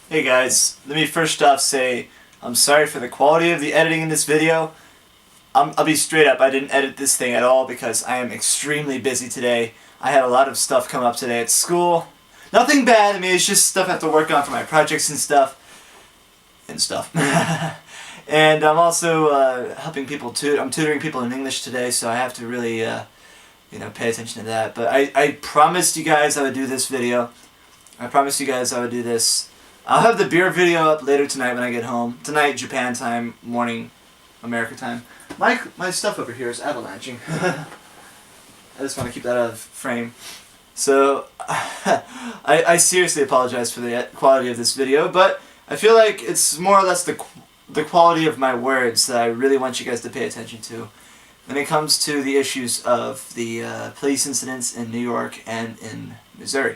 Hey guys, let me first off say I'm sorry for the quality of the editing in this video. I'll be straight up, I didn't edit this thing at all because I am extremely busy today. I had a lot of stuff come up today at school. Nothing bad, I mean it's just stuff I have to work on for my projects and stuff. And I'm also helping people I'm tutoring people in English today, so I have to really pay attention to that. But I promised you guys I would do this video. I promised you guys I would do this. I'll have the beer video up later tonight when I get home. Tonight, Japan time, morning, America time. My stuff over here is avalanching. I just want to keep that out of frame. So, I seriously apologize for the quality of this video, but I feel like it's more or less the quality of my words that I really want you guys to pay attention to when it comes to the issues of the police incidents in New York and in Missouri.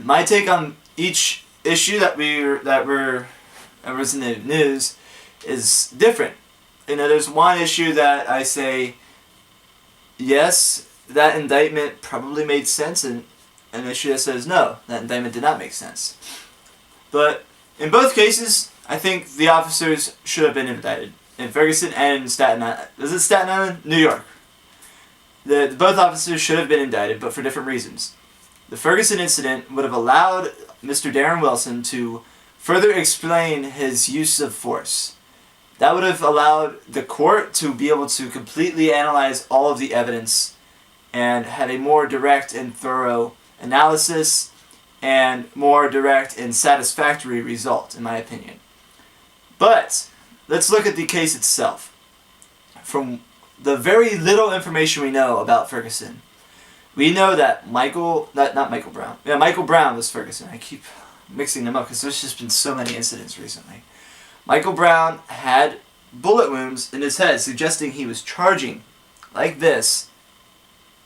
My take on each issue that was in the news is different. There's one issue that I say, yes, that indictment probably made sense, and an issue that says, no, that indictment did not make sense. But in both cases, I think the officers should have been indicted. In Ferguson and in Staten Island. Was it Staten Island? New York. Both officers should have been indicted, but for different reasons. The Ferguson incident would have allowed Mr. Darren Wilson to further explain his use of force. That would have allowed the court to be able to completely analyze all of the evidence and have a more direct and thorough analysis and more direct and satisfactory result, in my opinion. But let's look at the case itself. From the very little information we know about Ferguson, we know that Michael Brown was Ferguson. I keep mixing them up because there's just been so many incidents recently. Michael Brown had bullet wounds in his head, suggesting he was charging like this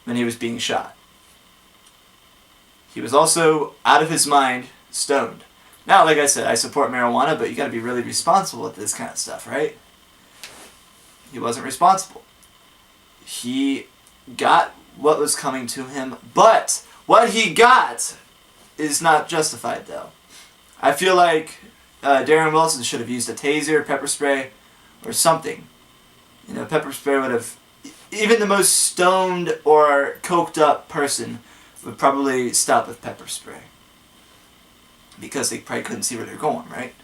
when he was being shot. He was also out of his mind, stoned. Now, like I said, I support marijuana, but you got to be really responsible with this kind of stuff, right? He wasn't responsible. He got what was coming to him, but what he got is not justified, though. I feel like Darren Wilson should have used a taser, pepper spray, or something. Pepper spray would have... Even the most stoned or coked up person would probably stop with pepper spray. Because they probably couldn't see where they're going, right?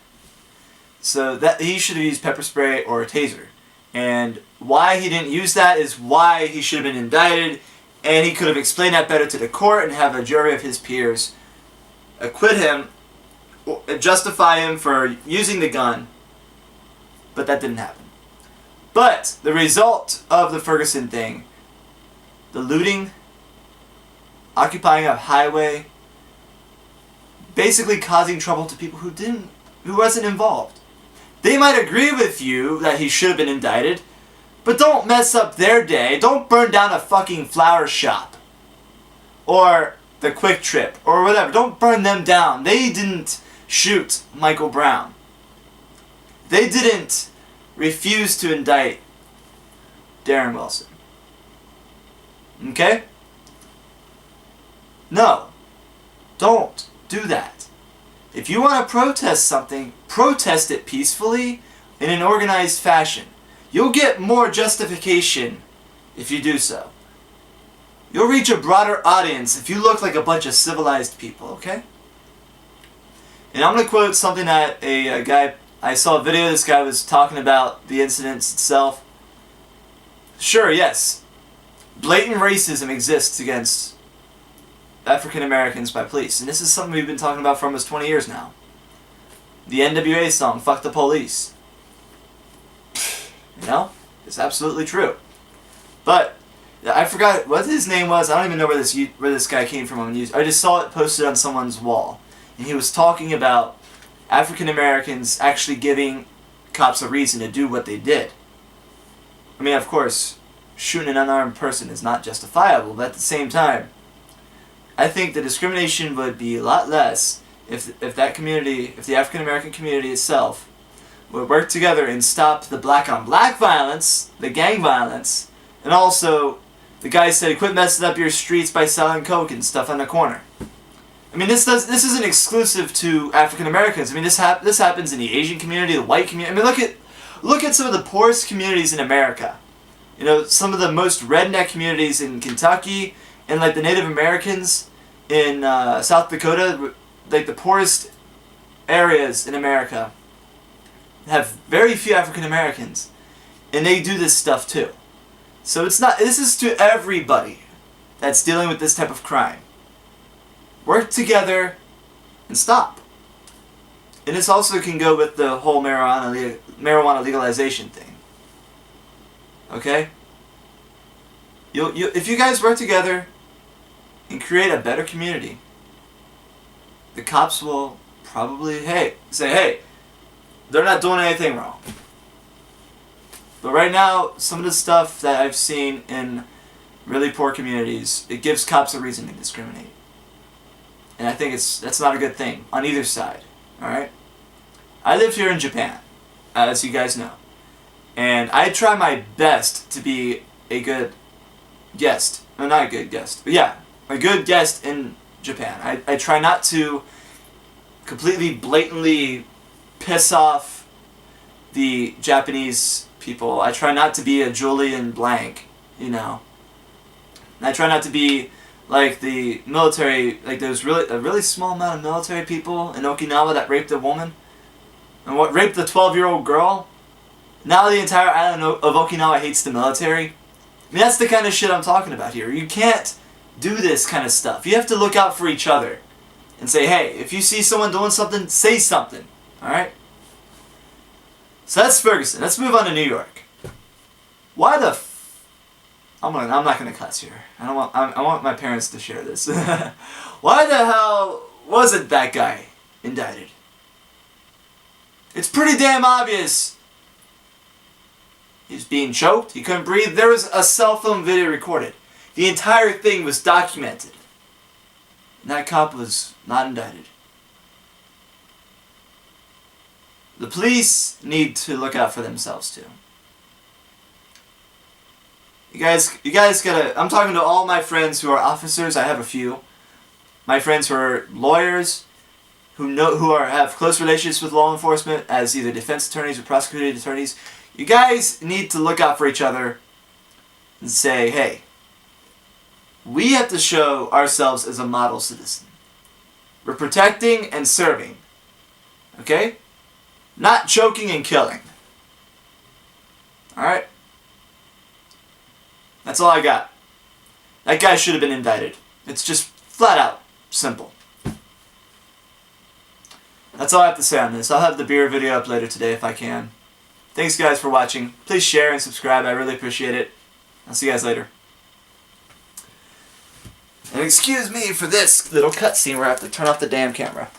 So that he should have used pepper spray or a taser. And why he didn't use that is why he should have been indicted, and he could have explained that better to the court and have a jury of his peers acquit him, justify him for using the gun, but that didn't happen. But the result of the Ferguson thing, the looting, occupying a highway, basically causing trouble to people who wasn't involved. They might agree with you that he should have been indicted, but don't mess up their day. Don't burn down a fucking flower shop. Or the Quick Trip. Or whatever. Don't burn them down. They didn't shoot Michael Brown. They didn't refuse to indict Darren Wilson. Okay? No. Don't do that. If you want to protest something, protest it peacefully in an organized fashion. You'll get more justification if you do so. You'll reach a broader audience if you look like a bunch of civilized people, okay? And I'm going to quote something that a guy... I saw a video, this guy was talking about the incidents itself. Sure, yes. Blatant racism exists against African Americans by police. And this is something we've been talking about for almost 20 years now. The NWA song, Fuck the Police. It's absolutely true. But I forgot what his name was. I don't even know where this guy came from. I just saw it posted on someone's wall. And he was talking about African Americans actually giving cops a reason to do what they did. I mean, of course, shooting an unarmed person is not justifiable, but at the same time, I think the discrimination would be a lot less if that community, if the African American community itself, would work together and stop the black-on-black violence, the gang violence, and also the guy said, quit messing up your streets by selling coke and stuff on the corner. I mean, this isn't exclusive to African Americans. I mean, this happens in the Asian community, the white community. I mean, look at some of the poorest communities in America. You know, some of the most redneck communities in Kentucky, and like the Native Americans in South Dakota, like the poorest areas in America, have very few African Americans, and they do this stuff too. So it's not. This is to everybody that's dealing with this type of crime. Work together and stop. And this also can go with the whole marijuana legalization thing. Okay? If you guys work together and create a better community, the cops will probably say, hey, they're not doing anything wrong. But right now, some of the stuff that I've seen in really poor communities, it gives cops a reason to discriminate. And I think that's not a good thing on either side. Alright? I live here in Japan, as you guys know. And I try my best to be a good guest. No, not a good guest. But yeah, a good guest in Japan. I try not to completely blatantly piss off the Japanese people. I try not to be a Julian Blank, you know. And I try not to be like the military, like there's a really small amount of military people in Okinawa that raped a woman. And what raped the 12-year-old girl? Now the entire island of Okinawa hates the military. I mean, that's the kind of shit I'm talking about here. You can't do this kind of stuff. You have to look out for each other. And say, hey, if you see someone doing something, say something. Alright? So that's Ferguson. Let's move on to New York. Why the I'm not gonna cuss here. I want my parents to share this. Why the hell wasn't that guy indicted? It's pretty damn obvious. He's being choked. He couldn't breathe. There was a cell phone video recorded. The entire thing was documented. And that cop was not indicted. The police need to look out for themselves too. You guys gotta. I'm talking to all my friends who are officers. I have a few. My friends who are lawyers, who have close relationships with law enforcement as either defense attorneys or prosecuting attorneys. You guys need to look out for each other and say, hey, we have to show ourselves as a model citizen. We're protecting and serving. Okay? Not choking and killing. Alright? That's all I got. That guy should have been indicted. It's just flat out simple. That's all I have to say on this. I'll have the beer video up later today if I can. Thanks guys for watching. Please share and subscribe. I really appreciate it. I'll see you guys later. And excuse me for this little cutscene where I have to turn off the damn camera.